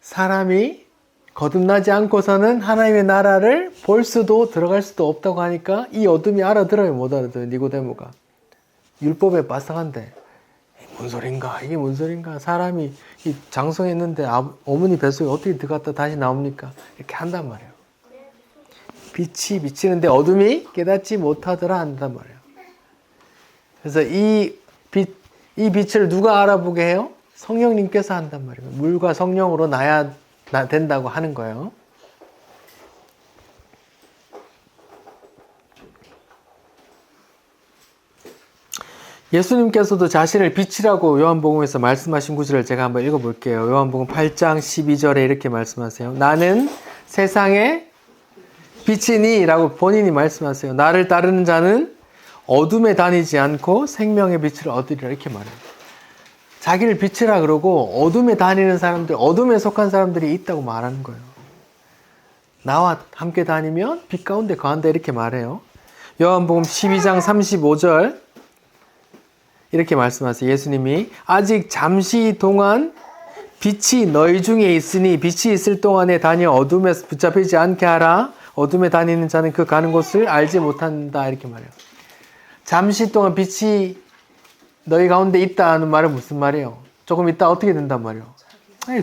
사람이 거듭나지 않고서는 하나님의 나라를 볼 수도 들어갈 수도 없다고 하니까 이 어둠이 알아들어요? 못 알아들어요? 니고데모가. 율법에 빠삭한데 뭔 소린가? 이게 뭔 소린가? 사람이 장성했는데 어머니 뱃속에 어떻게 들어갔다 다시 나옵니까? 이렇게 한단 말이에요. 빛이 비치는데 어둠이 깨닫지 못하더라 한단 말이에요. 그래서 이 빛을 누가 알아보게 해요? 성령님께서 한단 말이에요. 물과 성령으로 나야 된다고 하는 거예요. 예수님께서도 자신을 빛이라고 요한복음에서 말씀하신 구절을 제가 한번 읽어볼게요. 요한복음 8장 12절에 이렇게 말씀하세요. 나는 세상의 빛이니 라고 본인이 말씀하세요. 나를 따르는 자는 어둠에 다니지 않고 생명의 빛을 얻으리라 이렇게 말해요. 자기를 빛이라 그러고 어둠에 다니는 사람들, 어둠에 속한 사람들이 있다고 말하는 거예요. 나와 함께 다니면 빛 가운데 거한다 이렇게 말해요. 요한복음 12장 35절 이렇게 말씀하세요. 예수님이 아직 잠시 동안 빛이 너희 중에 있으니 빛이 있을 동안에 다녀 어둠에 붙잡히지 않게 하라. 어둠에 다니는 자는 그 가는 곳을 알지 못한다 이렇게 말해요. 잠시 동안 빛이 너희 가운데 있다는 말은 무슨 말이에요? 조금 있다 어떻게 된단 말이에요?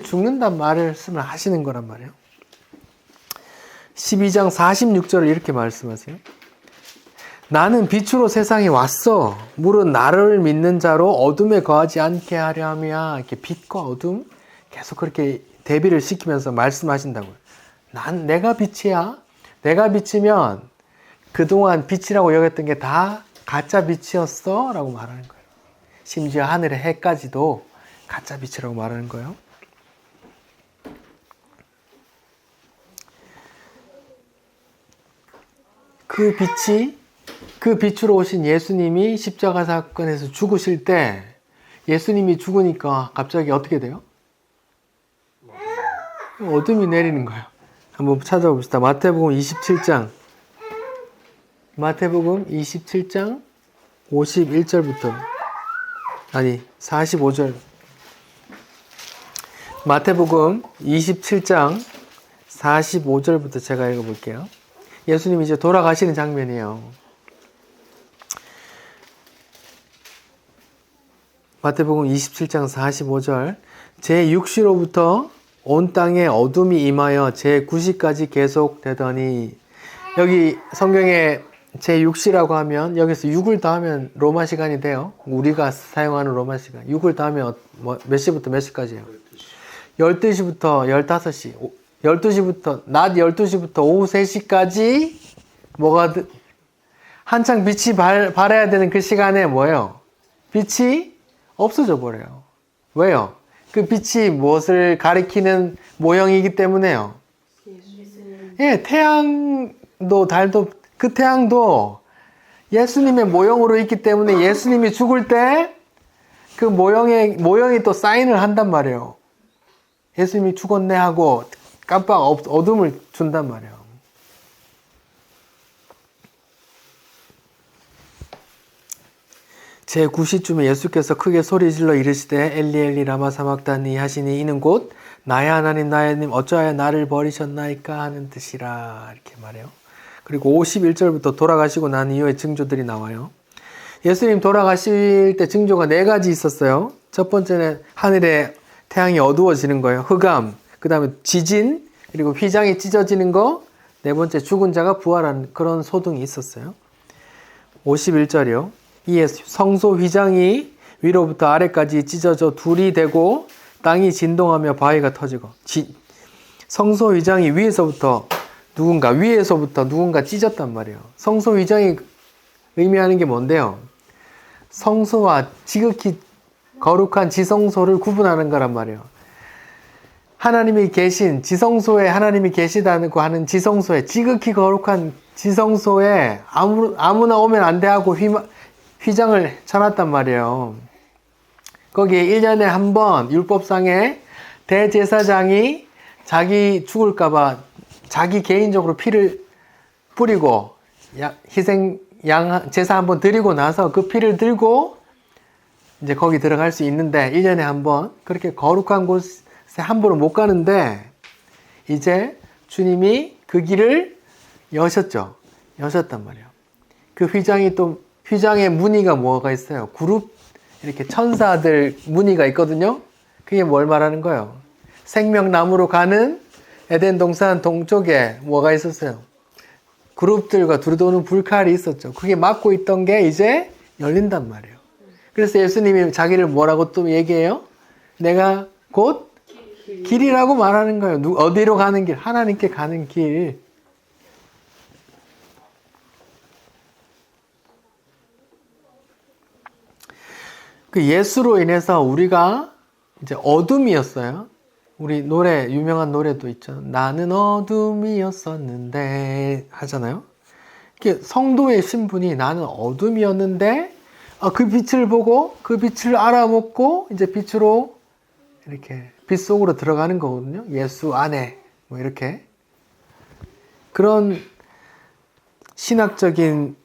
죽는단 말씀을 하시는 거란 말이에요. 12장 46절을 이렇게 말씀하세요. 나는 빛으로 세상에 왔어. 물은 나를 믿는 자로 어둠에 거하지 않게 하려 함이야. 이렇게 빛과 어둠 계속 그렇게 대비를 시키면서 말씀하신다고요. 내가 빛이야. 내가 빛이면 그동안 빛이라고 여겼던 게 다 가짜 빛이었어 라고 말하는 거예요. 심지어 하늘의 해까지도 가짜 빛이라고 말하는 거예요. 그 빛으로 오신 예수님이 십자가 사건에서 죽으실 때 예수님이 죽으니까 갑자기 어떻게 돼요? 어둠이 내리는 거예요. 한번 찾아봅시다. 마태복음 27장 51절부터 아니 45절 마태복음 27장 45절부터 제가 읽어볼게요. 예수님이 이제 돌아가시는 장면이에요. 마태복음 27장 45절 제6시로부터 온 땅에 어둠이 임하여 제9시까지 계속되더니 여기 성경에 제6시라고 하면 여기서 6을 더하면 로마 시간이 돼요. 우리가 사용하는 로마 시간 6을 더하면 몇 시부터 몇 시까지예요? 12시부터 15시 12시부터 낮 12시부터 오후 3시까지 뭐가 한창 빛이 발해야 되는 그 시간에 뭐예요? 빛이 없어져 버려요. 왜요? 그 빛이 무엇을 가리키는 모형이기 때문에요. 예, 태양도 달도 그 태양도 예수님의 모형으로 있기 때문에 예수님이 죽을 때 그 모형이 또 사인을 한단 말이에요. 예수님이 죽었네 하고 깜빡 어둠을 준단 말이에요. 제9시쯤에 예수께서 크게 소리질러 이르시되 엘리 엘리 라마 사막다니 하시니 이는 곧 나의 하나님 나의 하나님 어찌하여 나를 버리셨나이까 하는 뜻이라 이렇게 말해요. 그리고 51절부터 돌아가시고 난 이후에 징조들이 나와요. 예수님 돌아가실 때 징조가 4가지 있었어요. 첫 번째는 하늘에 태양이 어두워지는 거예요. 흑암, 그 다음에 지진, 그리고 휘장이 찢어지는 거, 4번째 죽은 자가 부활하는 그런 소동이 있었어요. 51절이요. 이에 성소 휘장이 위로부터 아래까지 찢어져 둘이 되고 땅이 진동하며 바위가 터지고 성소 휘장이 위에서부터 누군가 찢었단 말이에요. 성소 휘장이 의미하는 게 뭔데요? 성소와 지극히 거룩한 지성소를 구분하는 거란 말이에요. 하나님이 계신 지성소에 하나님이 계시다고 하는 지성소에 지극히 거룩한 지성소에 아무나 오면 안 돼 하고 휘장을 쳐놨단 말이에요. 거기에 1년에 한 번 율법상에 대제사장이 자기 죽을까봐 자기 개인적으로 피를 뿌리고 희생 제사 한번 드리고 나서 그 피를 들고 이제 거기 들어갈 수 있는데 1년에 한 번 그렇게 거룩한 곳에 함부로 못 가는데 이제 주님이 그 길을 여셨단 말이에요. 그 휘장의 무늬가 뭐가 있어요? 그룹 이렇게 천사들 무늬가 있거든요. 그게 뭘 말하는 거예요? 생명나무로 가는 에덴 동산 동쪽에 뭐가 있었어요? 그룹들과 두루도는 불칼이 있었죠. 그게 막고 있던 게 이제 열린단 말이에요. 그래서 예수님이 자기를 뭐라고 또 얘기해요? 내가 곧 길이라고 말하는 거예요. 어디로 가는 길? 하나님께 가는 길. 그 예수로 인해서 우리가 이제 어둠이었어요. 우리 유명한 노래도 있죠. 나는 어둠이었었는데 하잖아요. 이게 성도의 신분이 나는 어둠이었는데 그 빛을 보고 그 빛을 알아먹고 이제 빛으로 이렇게 빛 속으로 들어가는 거거든요. 예수 안에 뭐 이렇게 그런 신학적인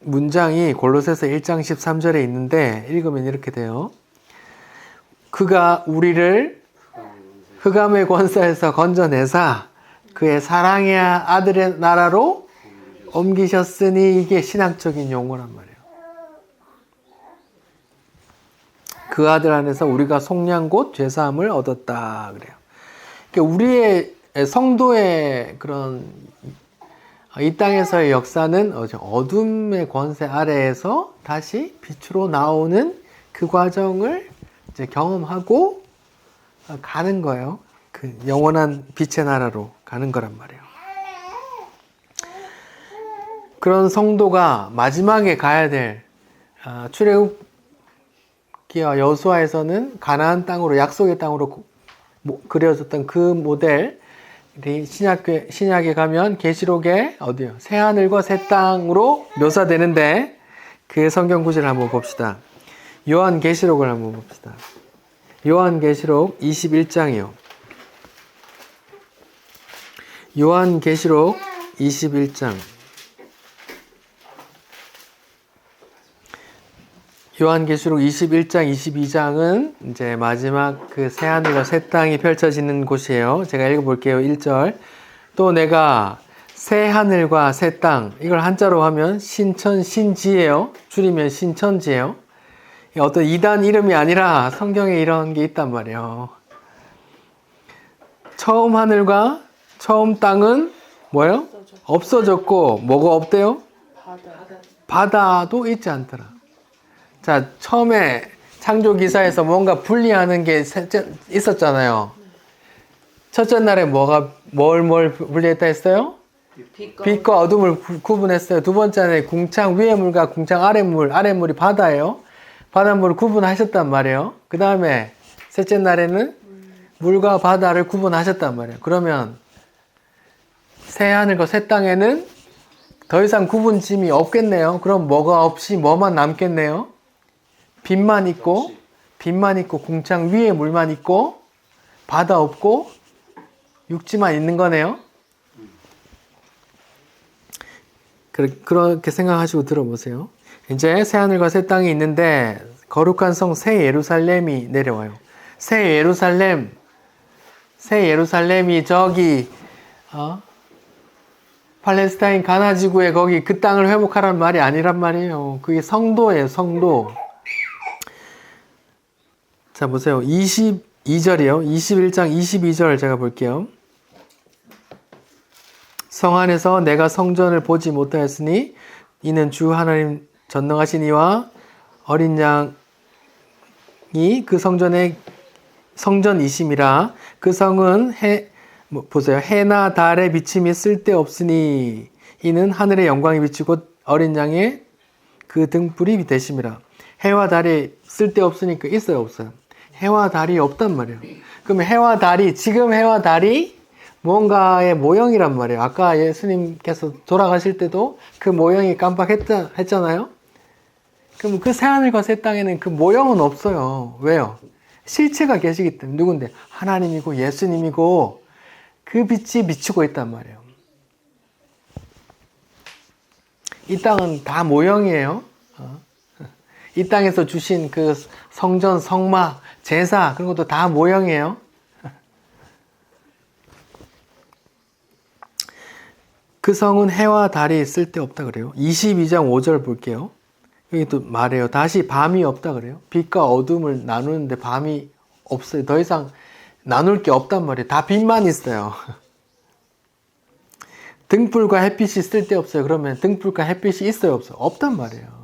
문장이 골로새서 1장 13절에 있는데 읽으면 이렇게 돼요. 그가 우리를 흑암의 권세에서 건져내사 그의 사랑의 아들의 나라로 옮기셨으니 이게 신학적인 용어란 말이에요. 그 아들 안에서 우리가 속량 곧 죄사함을 얻었다 그래요. 그러니까 우리의 성도의 그런 이 땅에서의 역사는 어둠의 권세 아래에서 다시 빛으로 나오는 그 과정을 이제 경험하고 가는 거예요. 그 영원한 빛의 나라로 가는 거란 말이에요. 그런 성도가 마지막에 가야 될 출애굽기와 여호수아에서는 가나안 땅으로 약속의 땅으로 그려졌던 그 모델이 신약에 가면 계시록에 어디요? 새 하늘과 새 땅으로 묘사되는데 그 성경 구절을 한번 봅시다. 요한계시록을 한번 봅시다. 요한계시록 21장이요. 요한계시록 21장. 요한계시록 21장, 22장은 이제 마지막 그 새하늘과 새 땅이 펼쳐지는 곳이에요. 제가 읽어볼게요. 1절. 또 내가 새 하늘과 새 땅, 이걸 한자로 하면 신천, 신지예요. 줄이면 신천지예요. 어떤 이단 이름이 아니라 성경에 이런 게 있단 말이에요. 처음 하늘과 처음 땅은 뭐예요? 없어졌고, 뭐가 없대요? 바다도 있지 않더라. 자, 처음에 창조 기사에서 뭔가 분리하는 게 있었잖아요. 첫째 날에 뭘 분리했다 했어요? 빛과 어둠을 구분했어요. 두 번째는 궁창 위의 물과 궁창 아랫물이 바다예요. 바닷물을 구분하셨단 말이에요. 그 다음에 셋째 날에는 물과 바다를 구분하셨단 말이에요. 그러면 새 하늘과 새 땅에는 더 이상 구분짐이 없겠네요. 그럼 뭐가 없이 뭐만 남겠네요? 빛만 있고 궁창 위에 물만 있고 바다 없고 육지만 있는 거네요. 그렇게 생각하시고 들어보세요. 이제 새 하늘과 새 땅이 있는데 거룩한 성 새 예루살렘이 내려와요. 새 예루살렘이 저기 팔레스타인 가나 지구에 거기 그 땅을 회복하라는 말이 아니란 말이에요. 그게 성도예요, 성도. 자, 보세요. 22절이요. 21장 22절 제가 볼게요. 성 안에서 내가 성전을 보지 못하였으니 이는 주 하나님 전능하신 이와 어린 양이 그 성전의 성전이심이라. 그 성은 보세요. 해나 달의 비침이 쓸데없으니 이는 하늘의 영광이 비치고 어린 양의 그 등불이 되심이라. 해와 달이 쓸데없으니까 있어요, 없어요? 해와 달이 없단 말이에요. 그럼 지금 해와 달이 뭔가의 모형이란 말이에요. 아까 예수님께서 돌아가실 때도 그 모형이 깜빡했잖아요. 그럼 그 새하늘과 새 땅에는 그 모형은 없어요. 왜요? 실체가 계시기 때문에. 누군데? 하나님이고 예수님이고 그 빛이 비추고 있단 말이에요. 이 땅은 다 모형이에요. 이 땅에서 주신 그 성전, 성막, 제사 그런 것도 다 모형이에요. 그 성은 해와 달이 쓸데없다 그래요. 22장 5절 볼게요. 여기 또 말해요. 다시 밤이 없다 그래요. 빛과 어둠을 나누는데 밤이 없어요. 더 이상 나눌 게 없단 말이에요. 다 빛만 있어요. 등불과 햇빛이 쓸데없어요. 그러면 등불과 햇빛이 있어요, 없어요? 없단 말이에요.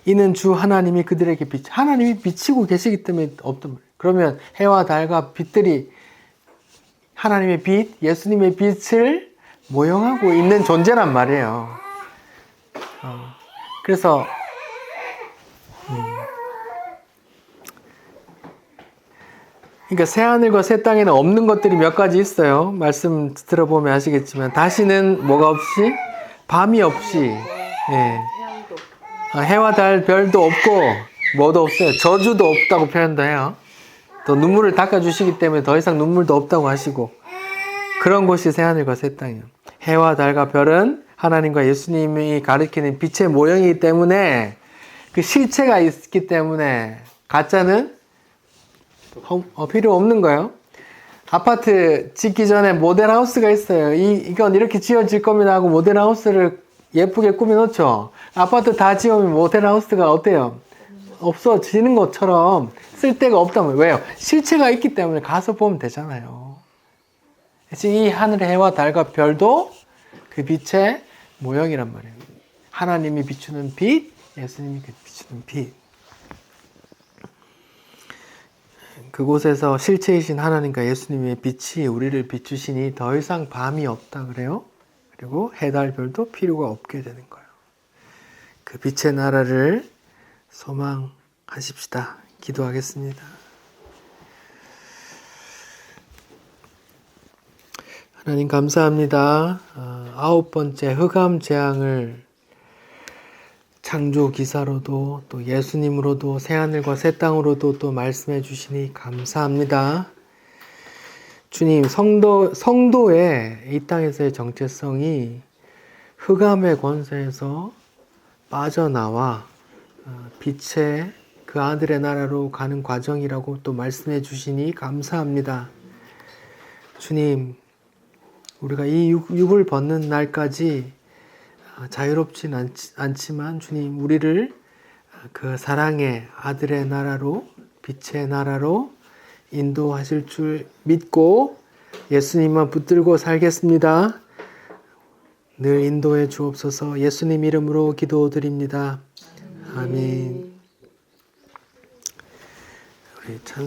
이는 주 하나님이 그들에게 하나님이 비치고 계시기 때문에 없단 말이에요. 그러면 해와 달과 빛들이 하나님의 빛, 예수님의 빛을 모형하고 있는 존재란 말이에요. 그래서 그러니까 새하늘과 새 땅에는 없는 것들이 몇 가지 있어요. 말씀 들어보면 아시겠지만 다시는 뭐가 없이? 밤이 없이, 예. 해와 달 별도 없고 뭐도 없어요. 저주도 없다고 표현도 해요. 또 눈물을 닦아주시기 때문에 더 이상 눈물도 없다고 하시고 그런 곳이 새하늘과 새 땅이에요. 해와 달과 별은 하나님과 예수님이 가리키는 빛의 모형이기 때문에 그 실체가 있기 때문에 가짜는 필요 없는 거예요. 아파트 짓기 전에 모델하우스가 있어요. 이건 이렇게 지어질 겁니다 하고 모델하우스를 예쁘게 꾸며놓죠. 아파트 다 지으면 모델하우스가 어때요? 없어지는 것처럼 쓸데가 없다면 왜요? 실체가 있기 때문에 가서 보면 되잖아요. 이 하늘의 해와 달과 별도 그 빛의 모형이란 말이에요. 하나님이 비추는 빛, 예수님이 비추는 빛. 그곳에서 실체이신 하나님과 예수님의 빛이 우리를 비추시니 더 이상 밤이 없다 그래요. 그리고 해, 달, 별도 필요가 없게 되는 거예요. 그 빛의 나라를 소망하십시다. 기도하겠습니다. 하나님 감사합니다. 9번째 흑암 재앙을 창조 기사로도 또 예수님으로도 새하늘과 새 땅으로도 또 말씀해 주시니 감사합니다. 주님, 성도의 이 땅에서의 정체성이 흑암의 권세에서 빠져나와 빛의 그 아들의 나라로 가는 과정이라고 또 말씀해 주시니 감사합니다. 주님, 우리가 이 육을 벗는 날까지 자유롭진 않지만 주님, 우리를 그 사랑의 아들의 나라로, 빛의 나라로 인도하실 줄 믿고 예수님만 붙들고 살겠습니다. 늘 인도해 주옵소서. 예수님 이름으로 기도드립니다. 아멘. 우리 찬